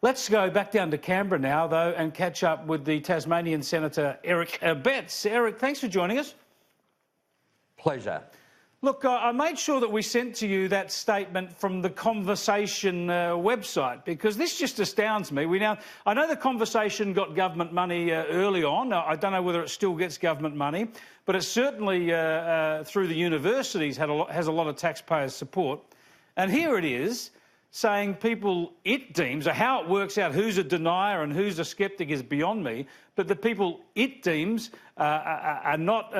Let's go back down to Canberra now, though, and catch up with the Tasmanian Senator Eric Abetz. Eric, thanks for joining us. Pleasure. Look, I made sure that we sent to you that statement from the Conversation website, because this just astounds me. I know the Conversation got government money early on. I don't know whether it still gets government money, but it certainly, through the universities, has a lot of taxpayers' support. And here it is, saying people it deems, or how it works out who's a denier and who's a sceptic is beyond me, but the people it deems are not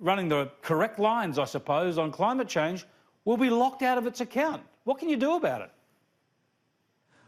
running the correct lines, I suppose, on climate change, will be locked out of its account. What can you do about it?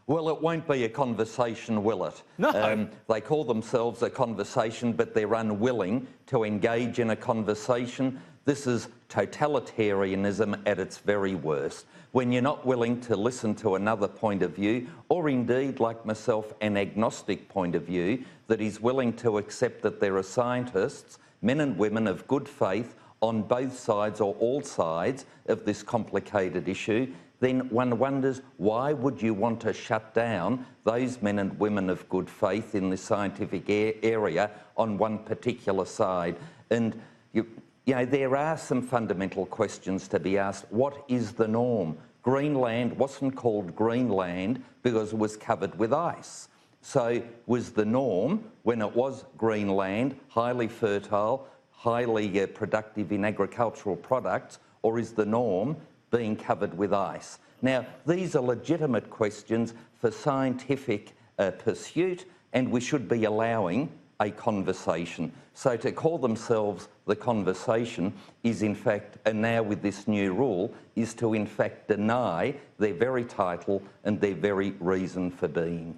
Well, it won't be a conversation, will it? No. They call themselves a conversation, but they're unwilling to engage in a conversation. This is totalitarianism at its very worst. When you're not willing to listen to another point of view, or indeed, like myself, an agnostic point of view, that is willing to accept that there are scientists, men and women of good faith, on both sides or all sides of this complicated issue, then one wonders, why would you want to shut down those men and women of good faith in the scientific area on one particular side? And you know, there are some fundamental questions to be asked. What is the norm? Greenland wasn't called Greenland because it was covered with ice. So was the norm, when it was Greenland, highly fertile, highly productive in agricultural products, or is the norm being covered with ice? Now, these are legitimate questions for scientific pursuit, and we should be allowing a conversation. So to call themselves the Conversation is in fact, and now with this new rule, is to in fact deny their very title and their very reason for being.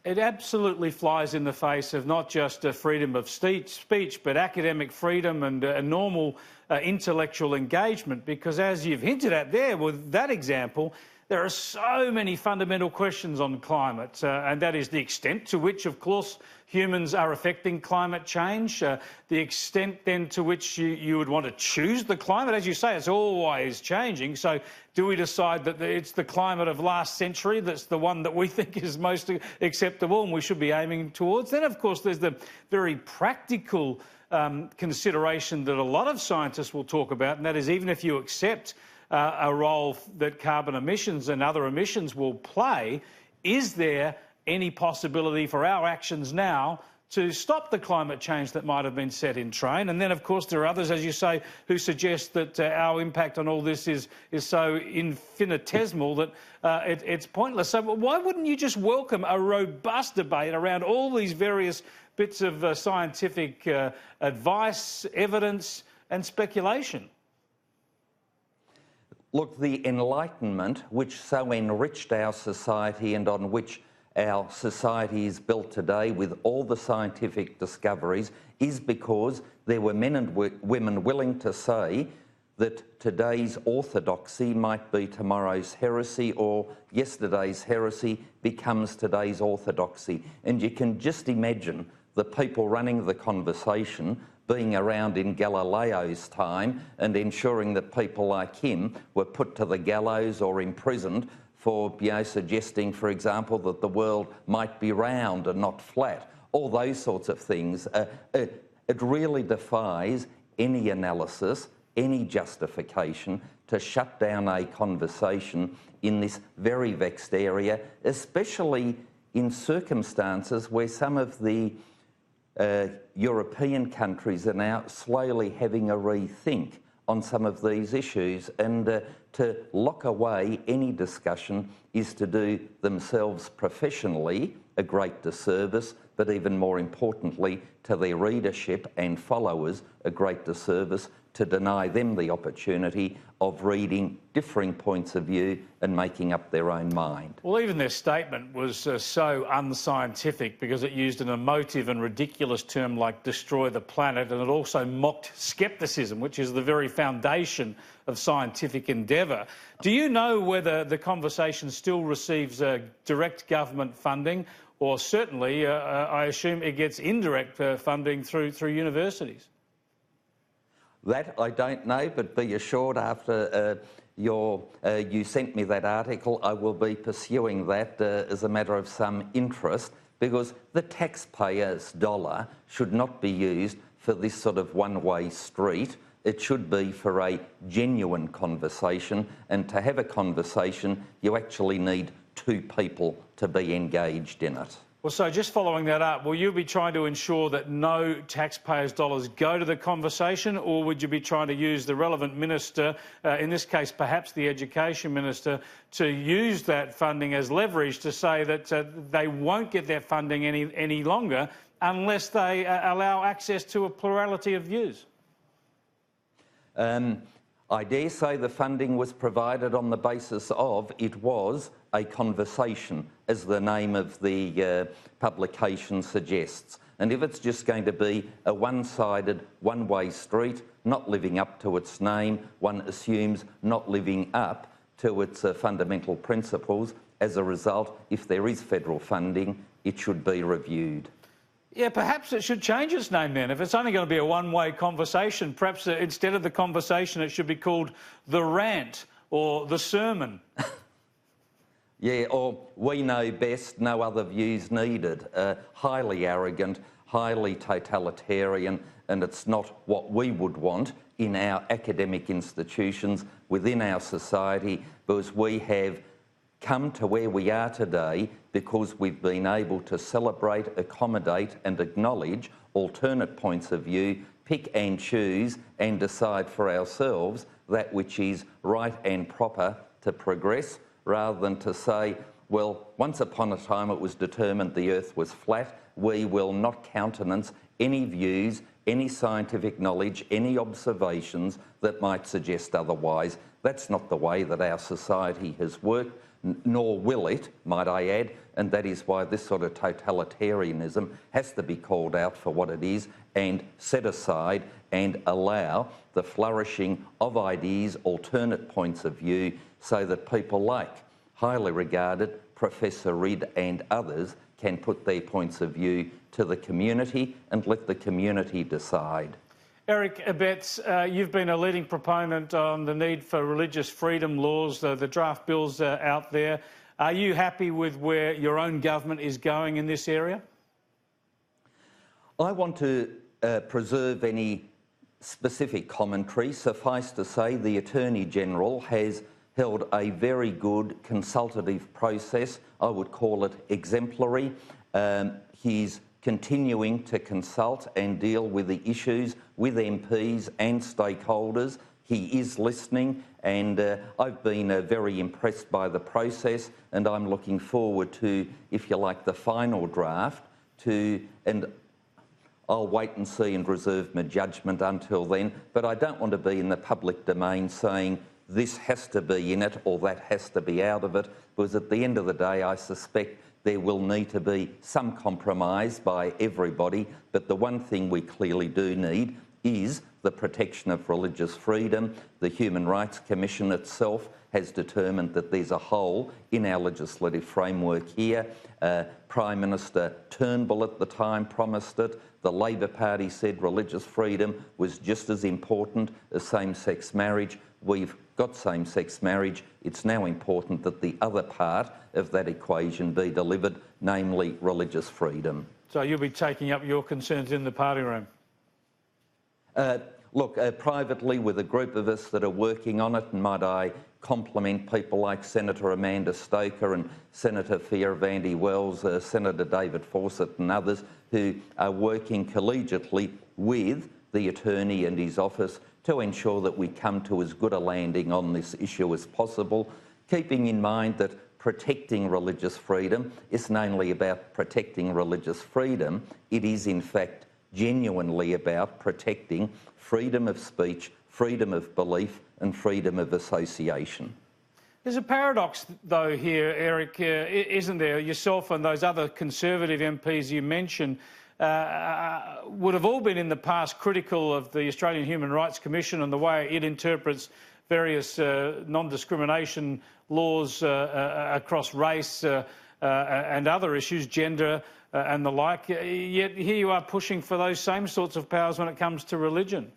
It absolutely flies in the face of not just freedom of speech, but academic freedom and normal intellectual engagement, because as you've hinted at there with that example, there are so many fundamental questions on climate, and that is the extent to which, of course, humans are affecting climate change, the extent then to which you would want to choose the climate. As you say, it's always changing. So do we decide that it's the climate of last century that's the one that we think is most acceptable and we should be aiming towards? Then, of course, there's the very practical consideration that a lot of scientists will talk about, and that is, even if you accept a role that carbon emissions and other emissions will play, is there any possibility for our actions now to stop the climate change that might have been set in train? And then, of course, there are others, as you say, who suggest that our impact on all this is so infinitesimal that it's pointless. So why wouldn't you just welcome a robust debate around all these various bits of scientific advice, evidence and speculation? Look, the Enlightenment, which so enriched our society and on which our society is built today with all the scientific discoveries, is because there were men and women willing to say that today's orthodoxy might be tomorrow's heresy, or yesterday's heresy becomes today's orthodoxy. And you can just imagine the people running the conversation being around in Galileo's time and ensuring that people like him were put to the gallows or imprisoned for, suggesting, for example, that the world might be round and not flat. All those sorts of things. It really defies any analysis, any justification to shut down a conversation in this very vexed area, especially in circumstances where some of the European countries are now slowly having a rethink on some of these issues, and to lock away any discussion is to do themselves professionally a great disservice, but even more importantly to their readership and followers a great disservice, to deny them the opportunity of reading differing points of view and making up their own mind. Well, even their statement was so unscientific because it used an emotive and ridiculous term like destroy the planet, and it also mocked scepticism, which is the very foundation of scientific endeavour. Do you know whether the Conversation still receives direct government funding, or certainly, I assume it gets indirect funding through universities? That I don't know, but be assured after you sent me that article. I will be pursuing that as a matter of some interest, because the taxpayer's dollar should not be used for this sort of one-way street. It should be for a genuine conversation, and to have a conversation, you actually need two people to be engaged in it. Well, so just following that up, will you be trying to ensure that no taxpayers' dollars go to the conversation, or would you be trying to use the relevant minister, in this case perhaps the Education Minister, to use that funding as leverage to say that they won't get their funding any longer unless they allow access to a plurality of views? I dare say the funding was provided on the basis of it was a conversation, as the name of the publication suggests. And if it's just going to be a one-sided, one-way street, not living up to its name, one assumes not living up to its fundamental principles. As a result, if there is federal funding, it should be reviewed. Yeah, perhaps it should change its name then. If it's only going to be a one-way conversation, perhaps instead of the conversation it should be called the rant or the sermon. Yeah, or we know best, no other views needed. Highly arrogant, highly totalitarian, and it's not what we would want in our academic institutions, within our society, because we have come to where we are today because we've been able to celebrate, accommodate and acknowledge alternate points of view, pick and choose and decide for ourselves that which is right and proper to progress, rather than to say, well, once upon a time it was determined the earth was flat, we will not countenance any views, any scientific knowledge, any observations that might suggest otherwise. That's not the way that our society has worked, nor will it, might I add, and that is why this sort of totalitarianism has to be called out for what it is and set aside and allow the flourishing of ideas, alternate points of view, so that people like highly regarded Professor Ridd and others can put their points of view to the community and let the community decide. Eric Abetz, you've been a leading proponent on the need for religious freedom laws. The draft bill's out there. Are you happy with where your own government is going in this area? I want to preserve any specific commentary. Suffice to say, the Attorney-General has held a very good consultative process. I would call it exemplary. He's continuing to consult and deal with the issues with MPs and stakeholders. He is listening, and I've been very impressed by the process, and I'm looking forward to, if you like, the final draft, and I'll wait and see and reserve my judgment until then, but I don't want to be in the public domain saying this has to be in it or that has to be out of it, because at the end of the day I suspect there will need to be some compromise by everybody, but the one thing we clearly do need is the protection of religious freedom. The Human Rights Commission itself has determined that there's a hole in our legislative framework here. Prime Minister Turnbull at the time promised it. The Labor Party said religious freedom was just as important as same-sex marriage. We've got same-sex marriage. It's now important that the other part of that equation be delivered, namely religious freedom. So you'll be taking up your concerns in the party room? Look, privately with a group of us that are working on it, and might I compliment people like Senator Amanda Stoker and Senator Fierravanti Wells, Senator David Fawcett and others who are working collegiately with the Attorney and his office to ensure that we come to as good a landing on this issue as possible, keeping in mind that protecting religious freedom isn't only about protecting religious freedom, it is in fact genuinely about protecting freedom of speech, freedom of belief and freedom of association. There's a paradox, though, here, Eric, isn't there? Yourself and those other Conservative MPs you mentioned would have all been in the past critical of the Australian Human Rights Commission and the way it interprets various non-discrimination laws across race and other issues, gender and the like, yet here you are pushing for those same sorts of powers when it comes to religion.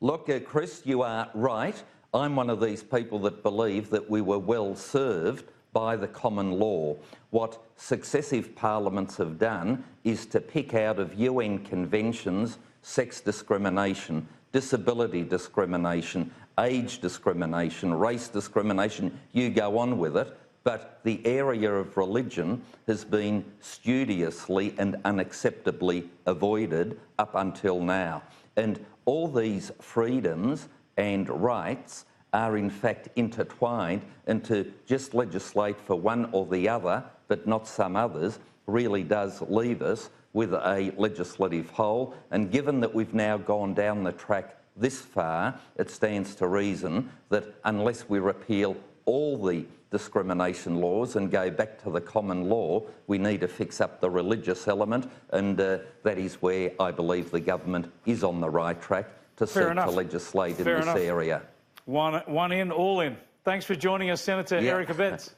Look, Chris, you are right. I'm one of these people that believe that we were well served by the common law. What successive parliaments have done is to pick out of UN conventions sex discrimination, disability discrimination, age discrimination, race discrimination, you go on with it, but the area of religion has been studiously and unacceptably avoided up until now. And all these freedoms and rights are in fact intertwined, and to just legislate for one or the other, but not some others, really does leave us with a legislative hole. And given that we've now gone down the track this far, it stands to reason that unless we repeal all the discrimination laws and go back to the common law, we need to fix up the religious element, and that is where I believe the government is on the right track to seek to legislate in this area. One in, all in. Thanks for joining us, Senator Eric Abetz.